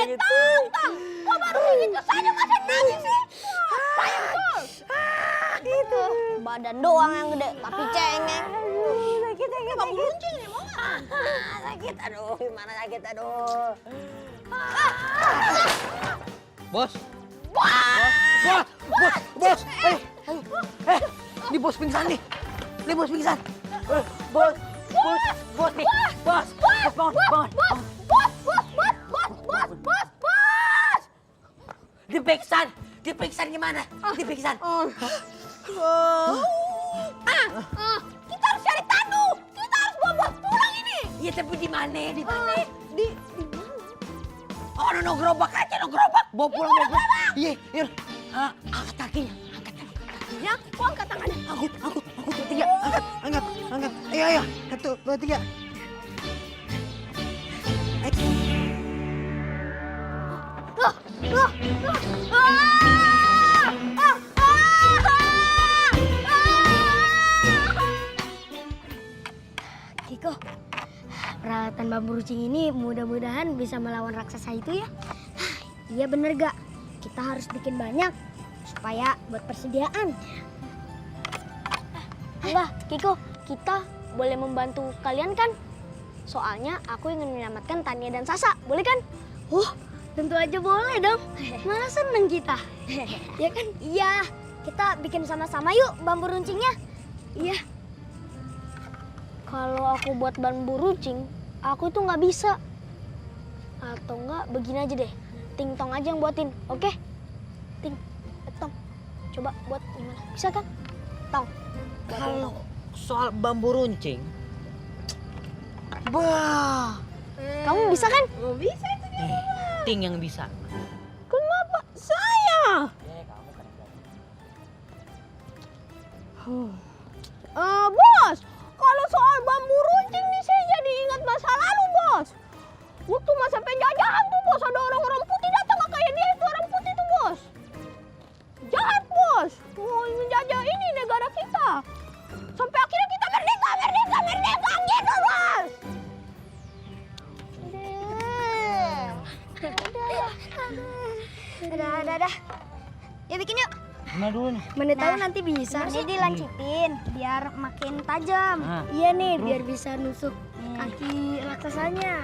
Tang, kok baru gitu saja masa nangis sih? Payah betul. Gitu. Badan doang yang gede, tapi cengeng. Sakit. Bambu runcing nih, mau nggak? Sakit, aduh, gimana sakit, aduh. Bos. Bos. Ini bos pingsan nih. Ini bos pingsan. Bos nih. Bos, bangun. Bos. Dipingsan gimana? Dipingsan. Kita harus cari Tandu. Kita harus bawa bos pulang ini. Iya, tapi di mana? Di mana? Di Oh, no gerobak aja, no gerobak. Bawa pulang. Iya, yuk. Angkat kakinya. ya, kok angkat tangannya? Aku tiga. Angkat. Ayo. 1, 2, 3. Kiko, peralatan bambu runcing ini mudah-mudahan bisa melawan raksasa itu ya. Iya bener gak? Kita harus bikin banyak supaya buat persediaan. Enggak, Kiko, kita boleh membantu kalian kan? Soalnya aku ingin menyelamatkan Tania dan Sasa, boleh kan? Tentu aja boleh dong. Malah seneng kita. Ya kan? Iya, kita bikin sama-sama yuk bambu runcingnya. Iya. Kalau aku buat bambu runcing, aku tuh nggak bisa. Atau enggak, begini aja deh. Ting Tong aja yang buatin, oke? Ting, Tong, coba buat gimana? Bisa kan? Tong, buatin Tong. Soal bambu runcing. Bah. Kamu bisa kan? Oh, bisa itu dia. Ting yang bisa. Kenapa saya? Bos, kalau soal bambu runcing nih saya jadi ingat masa lalu, Bos. Waktu masa penjajahan tuh, Bos, ada orang-orang putih datang nggak kayak dia itu orang putih tuh, Bos. Jahat, Bos. Mau menjajah ini negara kita. Sampai akhirnya kita merdeka gitu, Bos. Udah. Ya bikin yuk. Mana dulu nih? Mana tahu nanti bisa. Ini dilancitin biar makin tajam. Iya nih, biar bisa nusuk kaki raksasanya.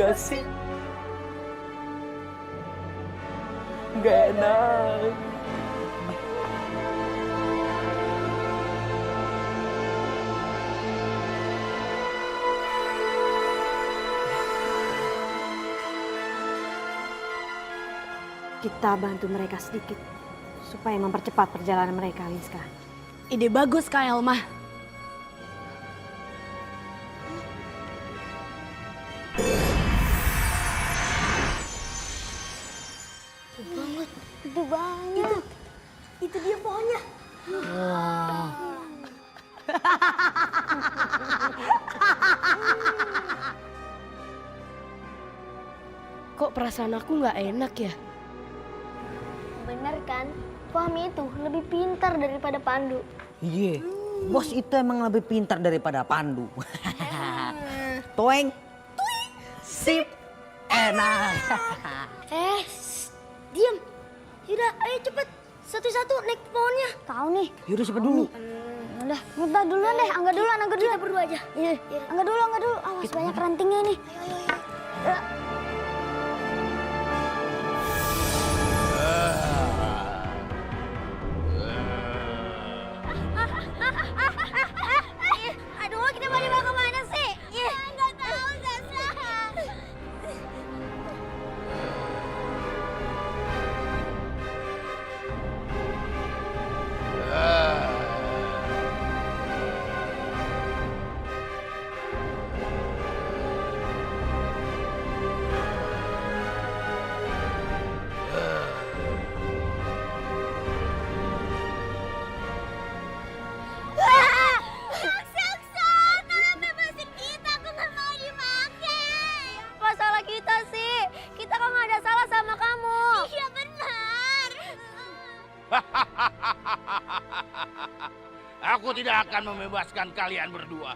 Gak sih? Gak enak. Kita bantu mereka sedikit supaya mempercepat perjalanan mereka, Liska. Ide bagus, Kak Elma. Itu banyak. Itu dia pohonnya. Kok perasaan aku nggak enak ya? Bener kan? Fahmi itu lebih pintar daripada Pandu. Iya, bos itu emang lebih pintar daripada Pandu. Toeng, sip, enak. Diam. Yaudah, ayo cepet. Satu-satu naik pohonnya. Tahu nih. Yaudah cepet dulu. Udah, mudah duluan deh. Angga duluan. Kita berdua aja. Iya. Angga dulu. Awas banyak rantingnya ini. Ayo. Aduh, kita mau dibawa kemana sih? Nggak tahu, Sasa. Aku tidak akan membebaskan kalian berdua.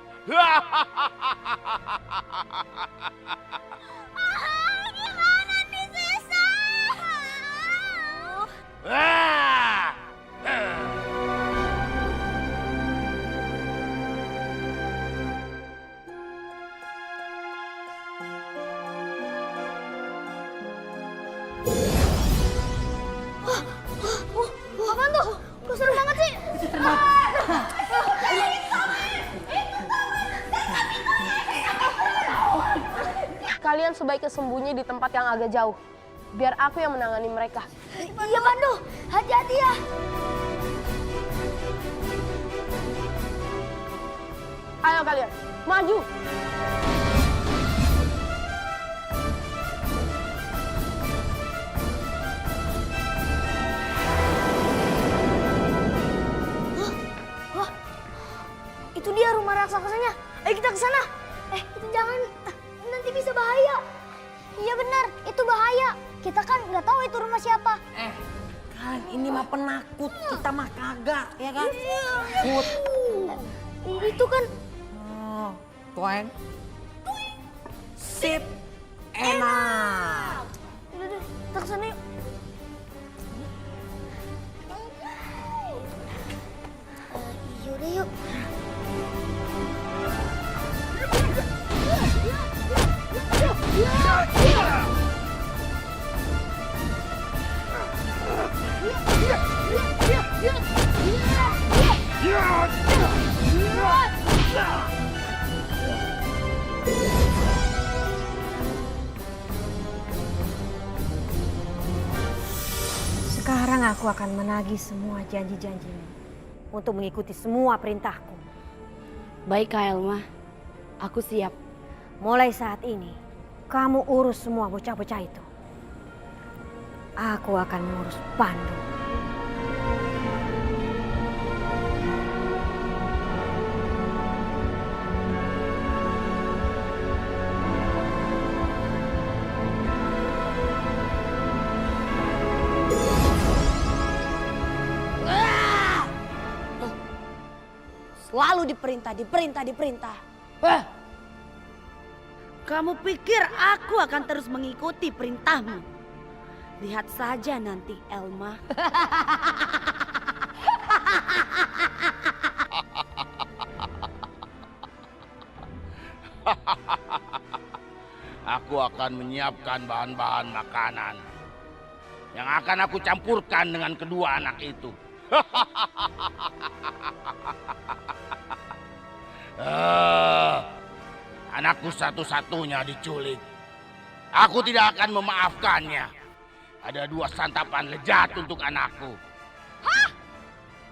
Gimana nih Sesa? Apaan tuh? Kok seru banget sih? Kalian sebaiknya sembunyi di tempat yang agak jauh. Biar aku yang menangani mereka. Iya Pandu, hati-hati ya. Ayo kalian, maju. Itu dia rumah raksasanya. Ayo kita ke sana. Itu jangan. Nanti bisa bahaya. Iya benar, itu bahaya. Kita kan nggak tahu itu rumah siapa. Kan ini mah penakut, kita mah kagak, ya kan? Takut. Itu kan. Oh, tueng. Sip. Enak. Udah deh, kita ke sana yuk. Yaudah yuk. Sekarang aku akan menagih semua janji-janjimu untuk mengikuti semua perintahku. Baik Kak Elma, aku siap. Mulai saat ini, kamu urus semua bocah-bocah itu. Aku akan mengurus Pandu. Selalu diperintah. Kamu pikir aku akan terus mengikuti perintahmu? Lihat saja nanti, Elma. Aku akan menyiapkan bahan-bahan makanan yang akan aku campurkan dengan kedua anak itu. Anakku satu-satunya diculik. Aku tidak akan memaafkannya. Ada 2 santapan lezat untuk anakku.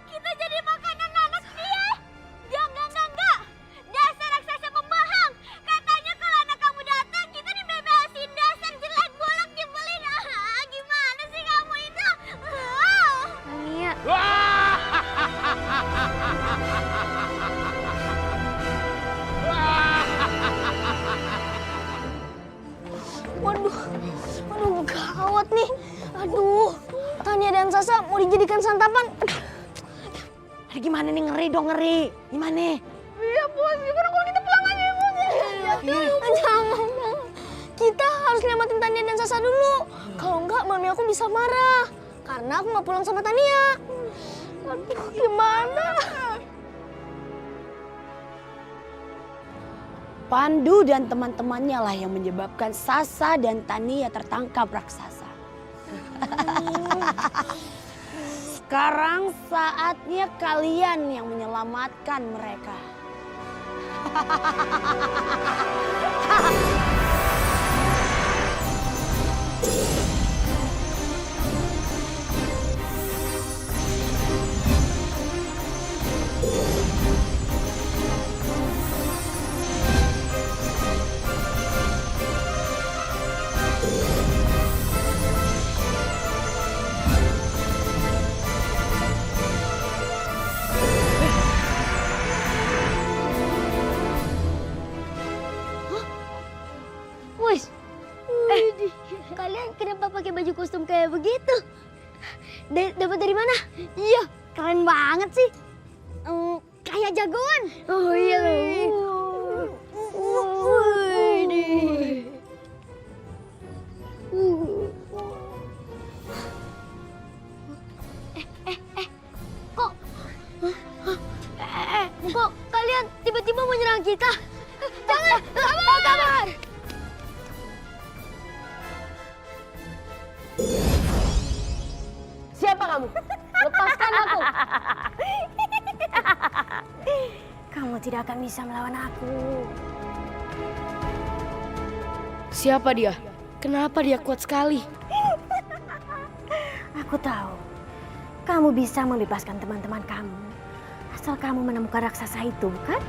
Kita jadi makanan anak dia. Enggak. Dasar raksasa pembahang. Katanya kalau anak kamu datang kita dibebasin. Dasar jelek bolak nyebelin. Gimana sih kamu itu? Tania, Waduh, gawat nih. Aduh, Tania dan Sasa mau dijadikan santapan. Aduh, gimana nih, ngeri dong, ngeri. Gimana? iya bos, gimana kalau kita pulang aja ya bos? Jangan. Kita harus nyelamatin Tania dan Sasa dulu. Kalau enggak, mami aku bisa marah. Karena aku nggak pulang sama Tania. Aduh, gimana? Pandu dan teman-temannya lah yang menyebabkan Sasa dan Tania tertangkap raksasa. Sekarang saatnya kalian yang menyelamatkan mereka. Wih, kalian kenapa pakai baju kostum kayak begitu? Dapat dari mana? Iya, keren banget sih. kayak jagoan. Oh iya. Kok kalian tiba-tiba menyerang kita? Jangan, kabar. Siapa kamu? Lepaskan aku. Kamu tidak akan bisa melawan aku. Siapa dia? Kenapa dia kuat sekali? Aku tahu. Kamu bisa membebaskan teman-teman kamu. Asal kamu menemukan raksasa itu, bukan?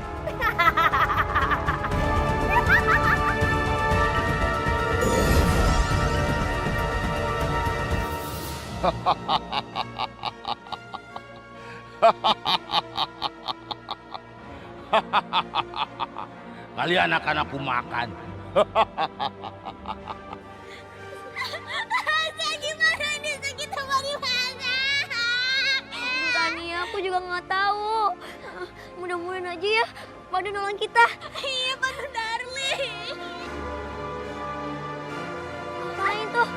Kalian akan aku makan. Gimana ini kita bagaimana? Tani, aku juga nggak tahu. Mudah-mudahan aja ya Padu nolong kita. Iya, Padu darling. Ngapain tuh?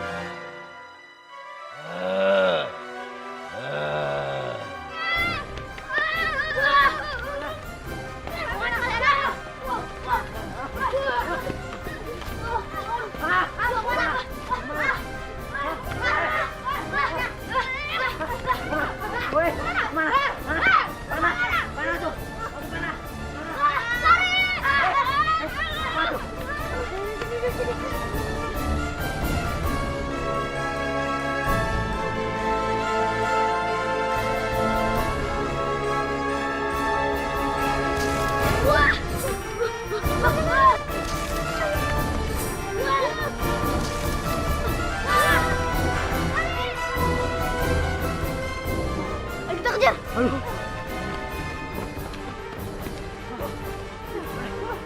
Ayo kita kejar.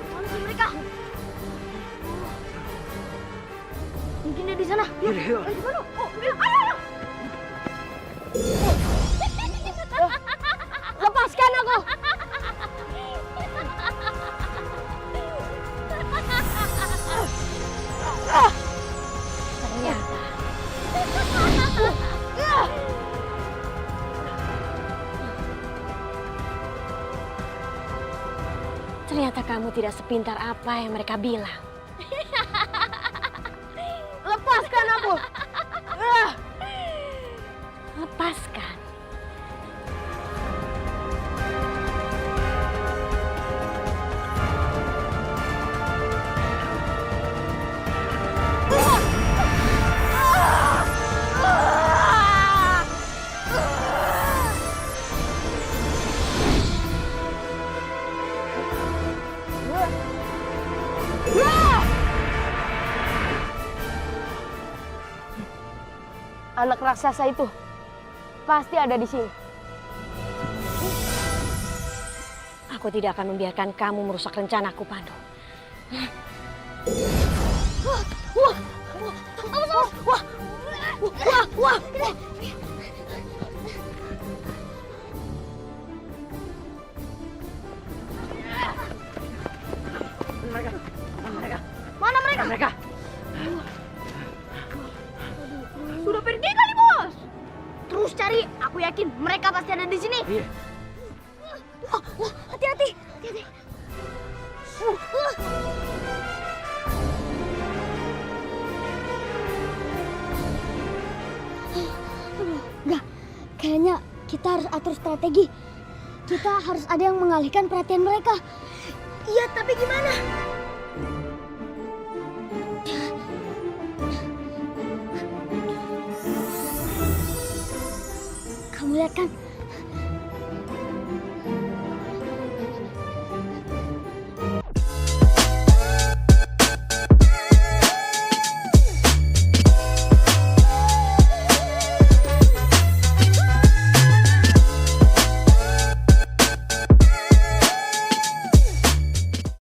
Mana sih mereka? Mungkin dia di sana. Yuk. Ayo, ayo. Lepaskan aku. Ternyata kamu tidak sepintar apa yang mereka bilang. Lepaskan aku. Lepaskan. Anak raksasa itu pasti ada di sini. Aku tidak akan membiarkan kamu merusak rencanaku, Pandu. Wah. Mana mereka? Sudah pergi kali, Bos. Terus cari, aku yakin mereka pasti ada di sini. Iya. Wah, hati-hati. Enggak, kayaknya kita harus atur strategi. Kita harus ada yang mengalihkan perhatian mereka. Iya, tapi gimana? Kamu lihat kan,